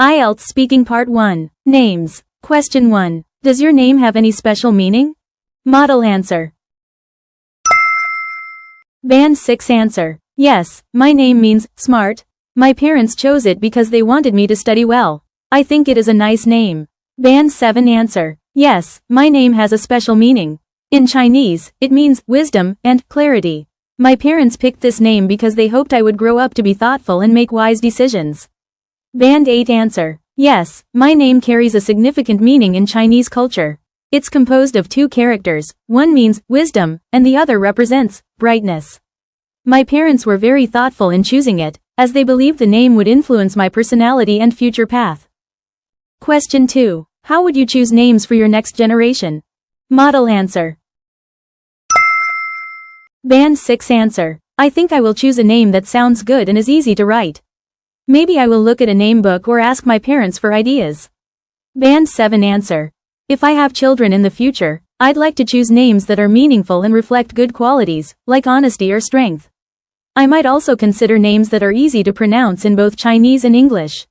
IELTS Speaking Part 1. Names. Question 1. Does your name have any special meaning? Model answer. Band 6 answer. Yes, my name means smart. My parents chose it because they wanted me to study well. I think it is a nice name. Band 7 answer. Yes, my name has a special meaning. In Chinese, it means wisdom and clarity. My parents picked this name because they hoped I would grow up to be thoughtful and make wise decisions. Band 8 answer. Yes, my name carries a significant meaning in Chinese culture. It's composed of two characters, one means wisdom, and the other represents brightness. My parents were very thoughtful in choosing it, as they believed the name would influence my personality and future path. Question 2. How would you choose names for your next generation? Model answer. Band 6 answer. I think I will choose a name that sounds good and is easy to write. Maybe I will look at a name book or ask my parents for ideas. Band 7 answer. If I have children in the future, I'd like to choose names that are meaningful and reflect good qualities, like honesty or strength. I might also consider names that are easy to pronounce in both Chinese and English.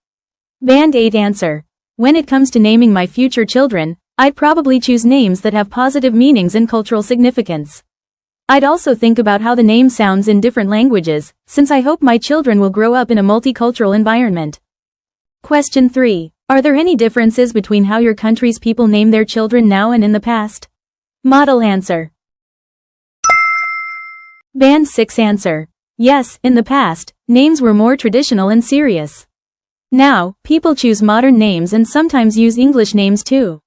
Band 8 answer. When it comes to naming my future children, I'd probably choose names that have positive meanings and cultural significance. I'd also think about how the name sounds in different languages, since I hope my children will grow up in a multicultural environment. Question 3. Are there any differences between how your country's people name their children now and in the past? Model answer. Band 6 answer. Yes, in the past, names were more traditional and serious. Now, people choose modern names and sometimes use English names too.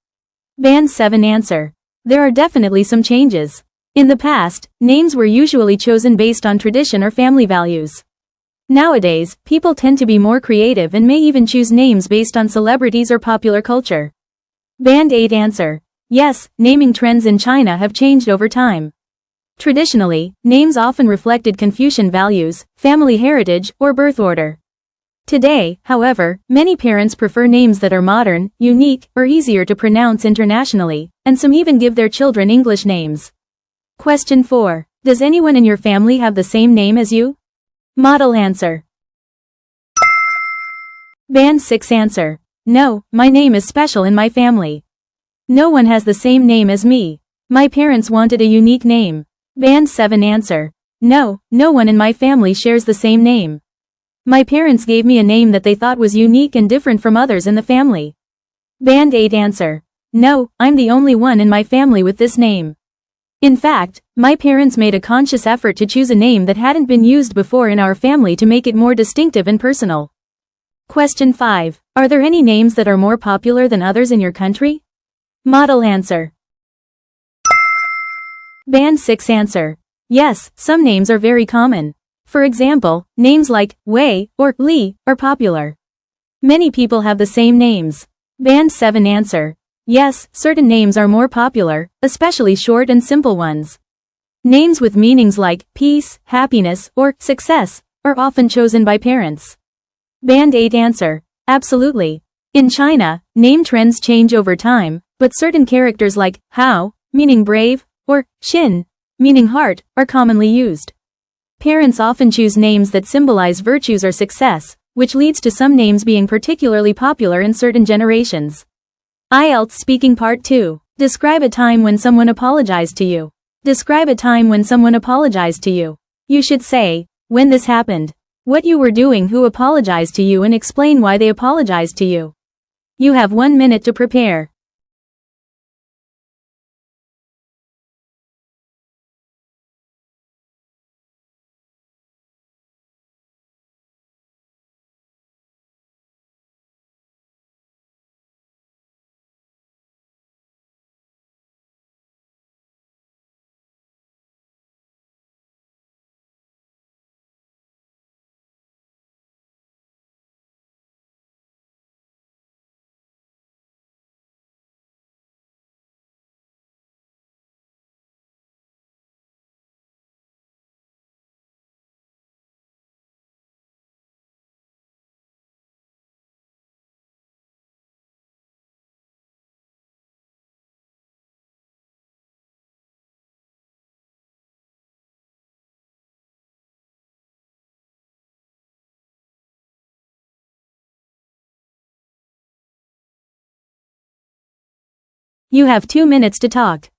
Band 7 answer. There are definitely some changes. In the past, names were usually chosen based on tradition or family values. Nowadays, people tend to be more creative and may even choose names based on celebrities or popular culture. Band 8 answer. Yes, naming trends in China have changed over time. Traditionally, names often reflected Confucian values, family heritage, or birth order. Today, however, many parents prefer names that are modern, unique, or easier to pronounce internationally, and some even give their children English names. Question 4. Does anyone in your family have the same name as you? Model answer. Band 6 answer. No, my name is special in my family. No one has the same name as me. My parents wanted a unique name. Band 7 answer. No, no one in my family shares the same name. My parents gave me a name that they thought was unique and different from others in the family. Band 8 answer. No, I'm the only one in my family with this name. In fact, my parents made a conscious effort to choose a name that hadn't been used before in our family to make it more distinctive and personal. Question 5. Are there any names that are more popular than others in your country? Model answer. Band 6 answer. Yes, some names are very common. For example, names like Wei or Li are popular. Many people have the same names. Band 7 answer. Yes, certain names are more popular, especially short and simple ones. Names with meanings like peace, happiness, or success are often chosen by parents. Band 8 answer. Absolutely. In China, name trends change over time, but certain characters like Hao, meaning brave, or Xin, meaning heart, are commonly used. Parents often choose names that symbolize virtues or success, which leads to some names being particularly popular in certain generations. IELTS Speaking Part 2. Describe a time when someone apologized to you. Describe a time when someone apologized to you. You should say, when this happened, what you were doing, who apologized to you, and explain why they apologized to you. You have 1 minute to prepare. You have 2 minutes to talk.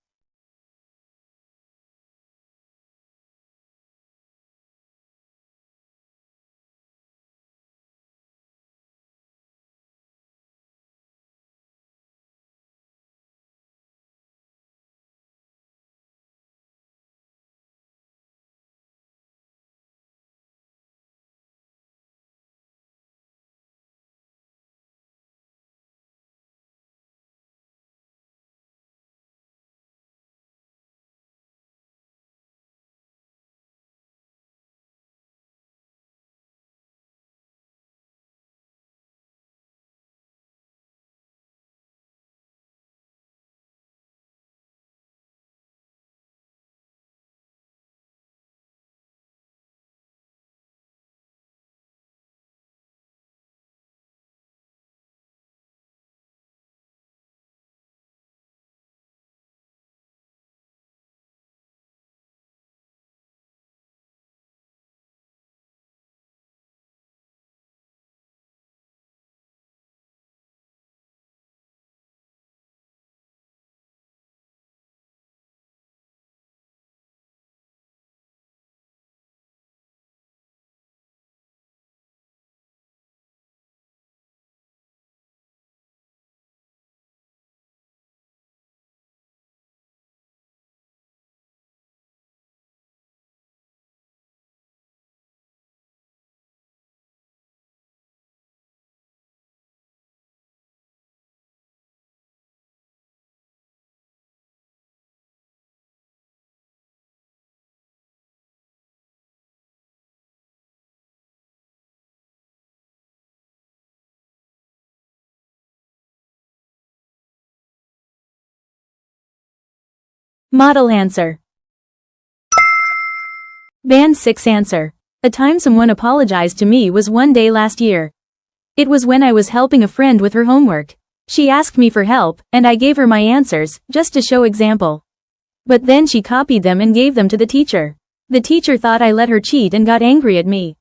Model answer. Band 6 answer. A time someone apologized to me was one day last year. It was when I was helping a friend with her homework. She asked me for help, and I gave her my answers, just to show example. But then she copied them and gave them to the teacher. The teacher thought I let her cheat and got angry at me.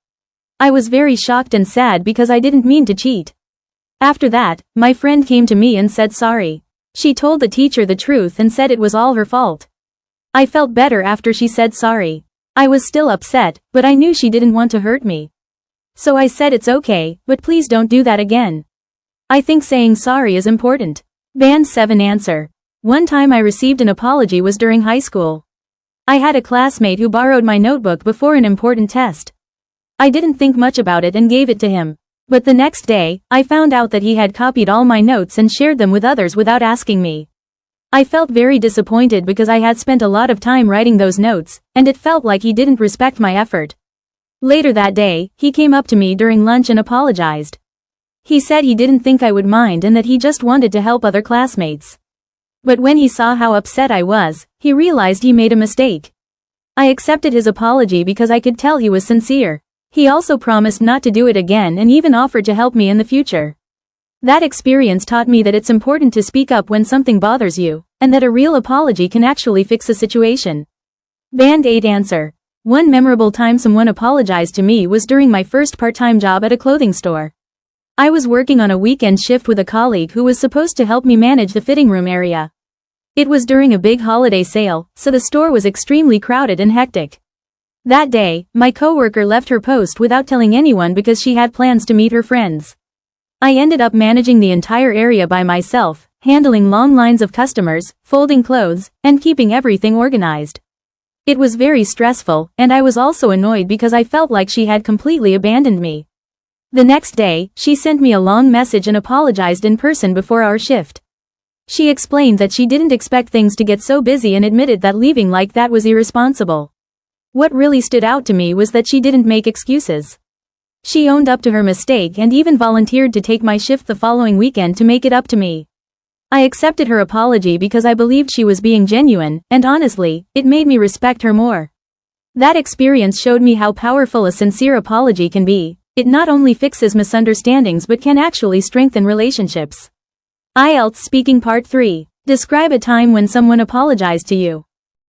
I was very shocked and sad because I didn't mean to cheat. After that, my friend came to me and said sorry. She told the teacher the truth and said it was all her fault. I felt better after she said sorry. I was still upset, but I knew she didn't want to hurt me. So I said it's okay, but please don't do that again. I think saying sorry is important. Band 7 answer. One time I received an apology was during high school. I had a classmate who borrowed my notebook before an important test. I didn't think much about it and gave it to him. But the next day, I found out that he had copied all my notes and shared them with others without asking me. I felt very disappointed because I had spent a lot of time writing those notes, and it felt like he didn't respect my effort. Later that day, he came up to me during lunch and apologized. He said he didn't think I would mind and that he just wanted to help other classmates. But when he saw how upset I was, he realized he made a mistake. I accepted his apology because I could tell he was sincere. He also promised not to do it again and even offered to help me in the future. That experience taught me that it's important to speak up when something bothers you, and that a real apology can actually fix a situation. Band 8 answer. One memorable time someone apologized to me was during my first part-time job at a clothing store. I was working on a weekend shift with a colleague who was supposed to help me manage the fitting room area. It was during a big holiday sale, so the store was extremely crowded and hectic. That day, my coworker left her post without telling anyone because she had plans to meet her friends. I ended up managing the entire area by myself, handling long lines of customers, folding clothes, and keeping everything organized. It was very stressful, and I was also annoyed because I felt like she had completely abandoned me. The next day, she sent me a long message and apologized in person before our shift. She explained that she didn't expect things to get so busy and admitted that leaving like that was irresponsible. What really stood out to me was that she didn't make excuses. She owned up to her mistake and even volunteered to take my shift the following weekend to make it up to me. I accepted her apology because I believed she was being genuine, and honestly, it made me respect her more. That experience showed me how powerful a sincere apology can be. It not only fixes misunderstandings but can actually strengthen relationships. IELTS Speaking Part 3. Describe a time when someone apologized to you.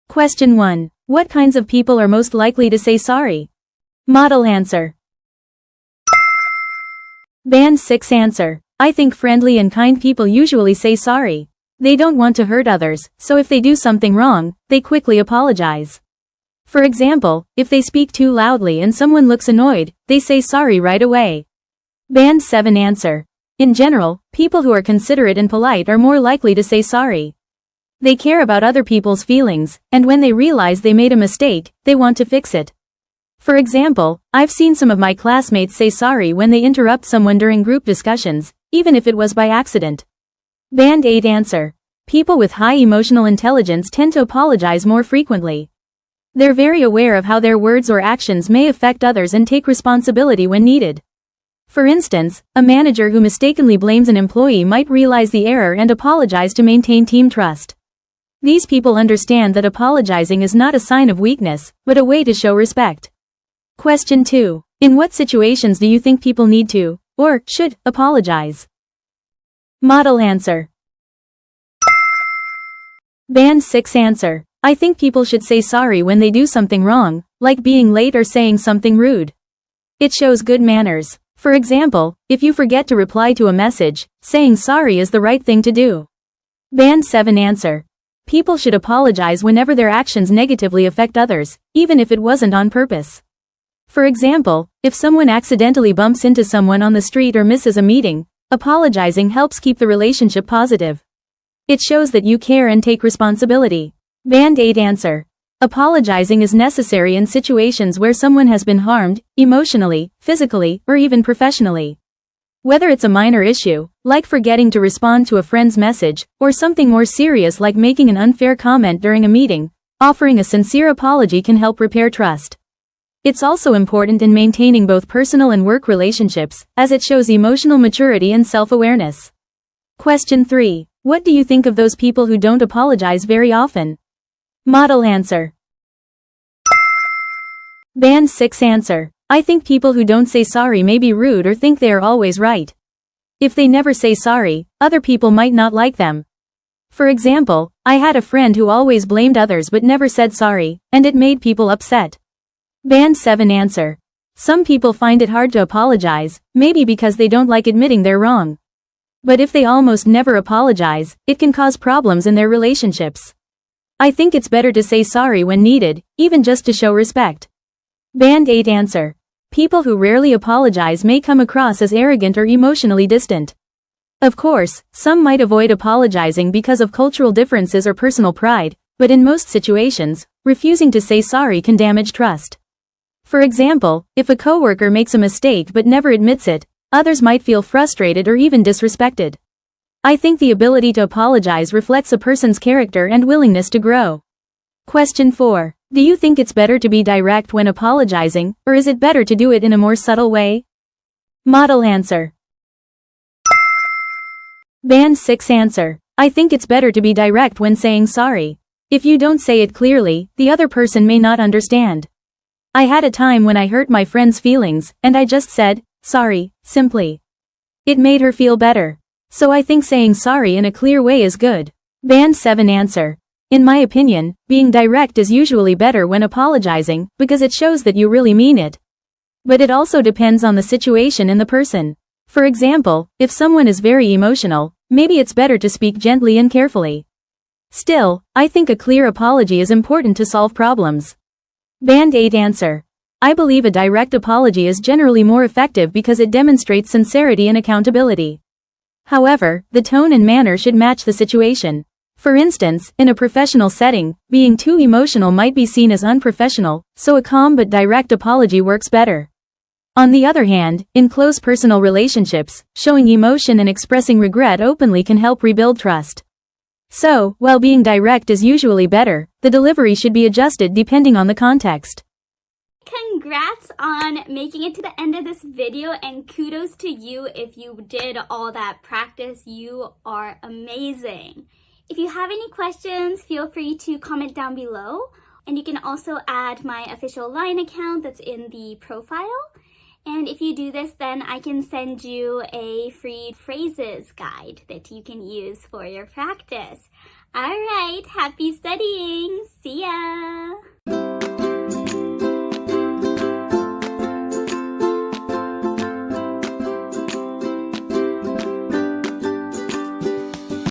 Question 1. What kinds of people are most likely to say sorry? Model answer. Band 6 answer. I think friendly and kind people usually say sorry. They don't want to hurt others, so if they do something wrong, they quickly apologize. For example, if they speak too loudly and someone looks annoyed, they say sorry right away. Band 7 answer. In general, people who are considerate and polite are more likely to say sorry. They care about other people's feelings, and when they realize they made a mistake, they want to fix it. For example, I've seen some of my classmates say sorry when they interrupt someone during group discussions, even if it was by accident. Band 8 answer. People with high emotional intelligence tend to apologize more frequently. They're very aware of how their words or actions may affect others and take responsibility when needed. For instance, a manager who mistakenly blames an employee might realize the error and apologize to maintain team trust. These people understand that apologizing is not a sign of weakness, but a way to show respect. Question 2. In what situations do you think people need to, or should, apologize? Model answer. Band 6 answer. I think people should say sorry when they do something wrong, like being late or saying something rude. It shows good manners. For example, if you forget to reply to a message, saying sorry is the right thing to do. Band 7 answer. People should apologize whenever their actions negatively affect others, even if it wasn't on purpose. For example, if someone accidentally bumps into someone on the street or misses a meeting, apologizing helps keep the relationship positive. It shows that you care and take responsibility. Band 8 answer. Apologizing is necessary in situations where someone has been harmed, emotionally, physically, or even professionally. Whether it's a minor issue, like forgetting to respond to a friend's message, or something more serious like making an unfair comment during a meeting, offering a sincere apology can help repair trust. It's also important in maintaining both personal and work relationships, as it shows emotional maturity and self-awareness. Question 3. What do you think of those people who don't apologize very often? Model answer. Band 6 answer. I think people who don't say sorry may be rude or think they are always right. If they never say sorry, other people might not like them. For example, I had a friend who always blamed others but never said sorry, and it made people upset. Band 7 answer. Some people find it hard to apologize, maybe because they don't like admitting they're wrong. But if they almost never apologize, it can cause problems in their relationships. I think it's better to say sorry when needed, even just to show respect. Band 8 answer. People who rarely apologize may come across as arrogant or emotionally distant. Of course, some might avoid apologizing because of cultural differences or personal pride, but in most situations, refusing to say sorry can damage trust. For example, if a coworker makes a mistake but never admits it, others might feel frustrated or even disrespected. I think the ability to apologize reflects a person's character and willingness to grow. Question 4. Do you think it's better to be direct when apologizing, or is it better to do it in a more subtle way? Model answer. Band 6 answer. I think it's better to be direct when saying sorry. If you don't say it clearly, the other person may not understand. I had a time when I hurt my friend's feelings, and I just said, sorry, simply. It made her feel better. So I think saying sorry in a clear way is good. Band 7 answer. In my opinion, being direct is usually better when apologizing, because it shows that you really mean it. But it also depends on the situation and the person. For example, if someone is very emotional, maybe it's better to speak gently and carefully. Still, I think a clear apology is important to solve problems. Band 8 answer. I believe a direct apology is generally more effective because it demonstrates sincerity and accountability. However, the tone and manner should match the situation. For instance, in a professional setting, being too emotional might be seen as unprofessional, so a calm but direct apology works better. On the other hand, in close personal relationships, showing emotion and expressing regret openly can help rebuild trust. So, while being direct is usually better, the delivery should be adjusted depending on the context. Congrats on making it to the end of this video, and kudos to you if you did all that practice. You are amazing. If you have any questions, feel free to comment down below. And you can also add my official LINE account that's in the profile. And if you do this, then I can send you a free phrases guide that you can use for your practice. All right, happy studying. See ya.